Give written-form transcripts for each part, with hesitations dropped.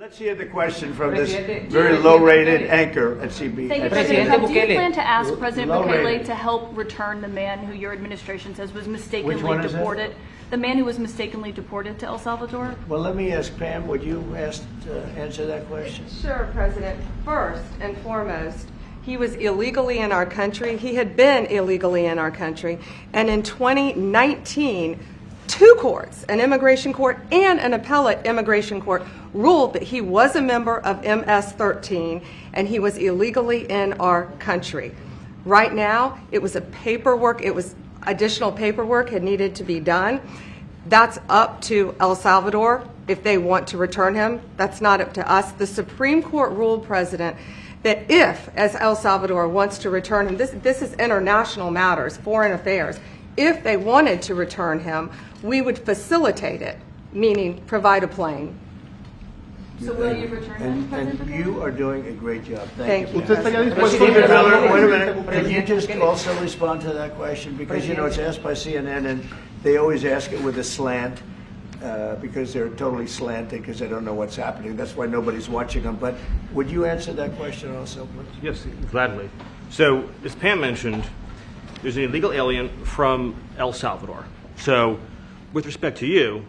Let's hear the question from this very low-rated anchor at CB. Thank you, President. Do you plan to ask President Bukele to help return the man who your administration says was mistakenly deported? The man who was mistakenly deported to El Salvador? Well, let me ask Pam, would you answer that question? Sure, President. First and foremost, he was illegally in our country. He had been illegally in our country. And in 2019, two courts, an immigration court and an appellate immigration court, ruled that he was a member of MS-13 and he was illegally in our country. Right now, it was additional paperwork had needed to be done. That's up to El Salvador if they want to return him. That's not up to us. The Supreme Court ruled, President, that if, as El Salvador wants to return him, this is international matters, foreign affairs, if they wanted to return him, we would facilitate it, meaning provide a plane. So will you return him, President Bukele? You are doing a great job. Thank you. Stephen Miller, wait a minute. Can you just also respond to that question? Because, you know, it's asked by CNN, and they always ask it with a slant because they're totally slanted because they don't know what's happening. That's why nobody's watching them. But would you answer that question also, please? Yes, gladly. So, as Pam mentioned, there's an illegal alien from El Salvador. So, with respect to you,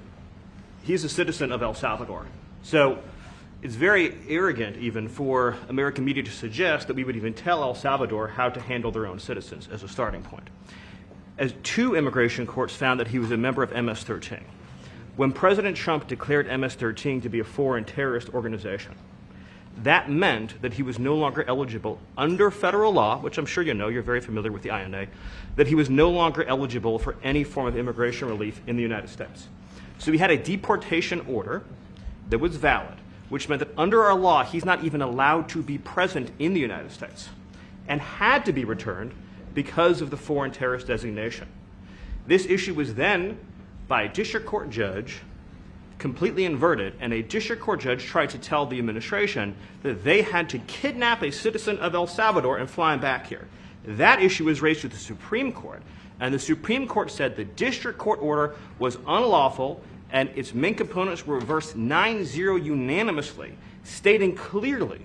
he's a citizen of El Salvador. So, it's very arrogant even for American media to suggest that we would even tell El Salvador how to handle their own citizens as a starting point. As two immigration courts found that he was a member of MS-13. When President Trump declared MS-13 to be a foreign terrorist organization, that meant that he was no longer eligible under federal law, which I'm sure you know, you're very familiar with the INA, that he was no longer eligible for any form of immigration relief in the United States. So we had a deportation order that was valid, which meant that under our law, he's not even allowed to be present in the United States and had to be returned because of the foreign terrorist designation. This issue was then, by a district court judge, completely inverted, and a district court judge tried to tell the administration that they had to kidnap a citizen of El Salvador and fly him back here. That issue was raised to the Supreme Court, and the Supreme Court said the district court order was unlawful and its main components were reversed 9-0 unanimously, stating clearly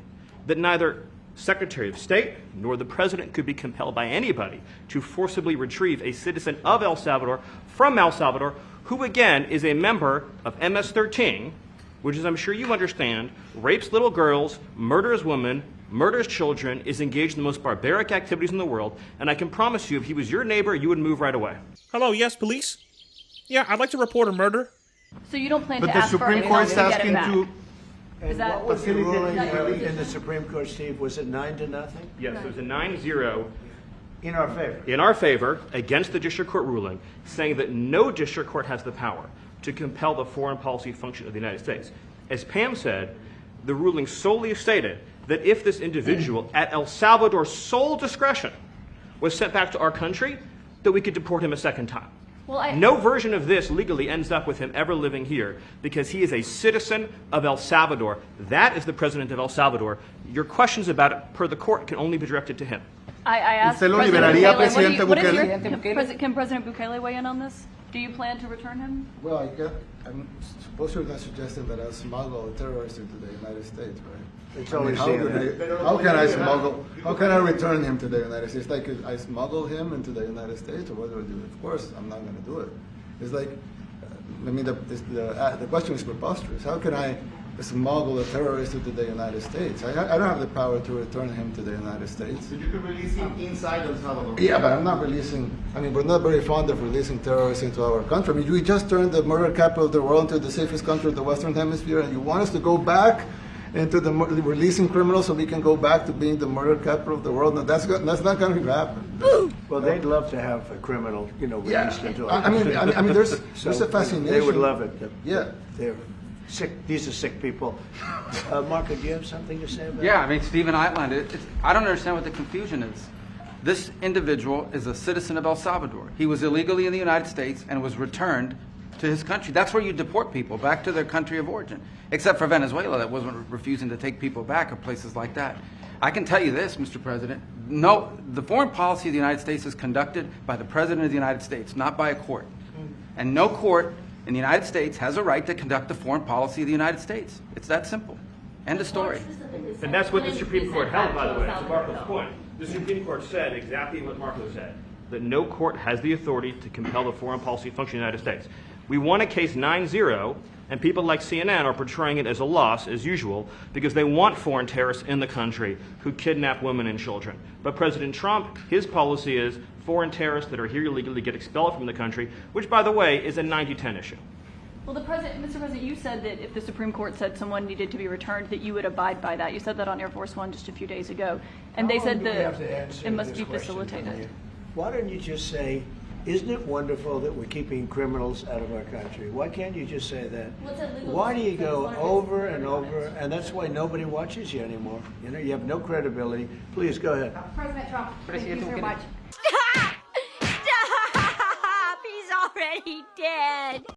that neither Secretary of State nor the President could be compelled by anybody to forcibly retrieve a citizen of El Salvador from El Salvador, who again is a member of MS-13, which, as I'm sure you understand, rapes little girls, murders women, murders children, is engaged in the most barbaric activities in the world, and I can promise you if he was your neighbor, you would move right away. Hello, yes, police? Yeah, I'd like to report a murder. So you don't plan But to the ask for Supreme anything Court's to get asking him back? to. And that- what was the ruling that your in the Supreme Court, Steve? Was it 9-0? Yes, it was a 9-0 In our favor. in our favor against the district court ruling, saying that no district court has the power to compel the foreign policy function of the United States. As Pam said, the ruling solely stated that if this individual, at El Salvador's sole discretion, was sent back to our country, that we could deport him a second time. Well, No version of this legally ends up with him ever living here because he is a citizen of El Salvador. That is the president of El Salvador. Your questions about it, per the court, can only be directed to him. I asked ¿Usted lo President liberaría, Bukele, Presidente what is Bukele? can President Bukele weigh in on this? Do you plan to return him? Well, I'm suppose you're not suggesting that I smuggle a terrorist into the United States, right? It's I mean, always how can I smuggle? How can I return him to the United States? Like I smuggle him into the United States, or what do I do? Of course, I'm not going to do it. It's like, I mean, the question is preposterous. How can I smuggle a terrorist into the United States? I don't have the power to return him to the United States. So you could release him inside El Salvador. Yeah, but I'm not releasing. I mean, we're not very fond of releasing terrorists into our country. I mean, we just turned the murder capital of the world into the safest country of the Western Hemisphere, and you want us to go back into the releasing criminals so we can go back to being the murder capital of the world? No, that's not going to happen. Well, they'd love to have a criminal, released into our I mean, there's a fascination. They would love it. Yeah. They're sick. These are sick people. Marco, do you have something to say about Yeah, I mean, Stephen outlined it. I don't understand what the confusion is. This individual is a citizen of El Salvador. He was illegally in the United States and was returned to his country. That's where you deport people, back to their country of origin, except for Venezuela that wasn't refusing to take people back, or places like that. I can tell you this, Mr. President, no, the foreign policy of the United States is conducted by the President of the United States, not by a court. And no court in the United States has a right to conduct the foreign policy of the United States. It's that simple. End of story. And that's what the Supreme Court held, by the way, to Marco's point. The Supreme Court said exactly what Marco said, that no court has the authority to compel the foreign policy function of the United States. We won a case 9-0, and people like CNN are portraying it as a loss, as usual, because they want foreign terrorists in the country who kidnap women and children. But President Trump, his policy is foreign terrorists that are here illegally get expelled from the country, which, by the way, is a 90-10 issue. Well, Mr. President, you said that if the Supreme Court said someone needed to be returned, that you would abide by that. You said that on Air Force One just a few days ago, and they said that it must be facilitated. Why don't you just say, isn't it wonderful that we're keeping criminals out of our country? Why can't you just say that? Why do you go over and over, and that's why nobody watches you anymore? You know, you have no credibility. Please, go ahead. President Trump, thank you so much. Stop! Stop! He's already dead.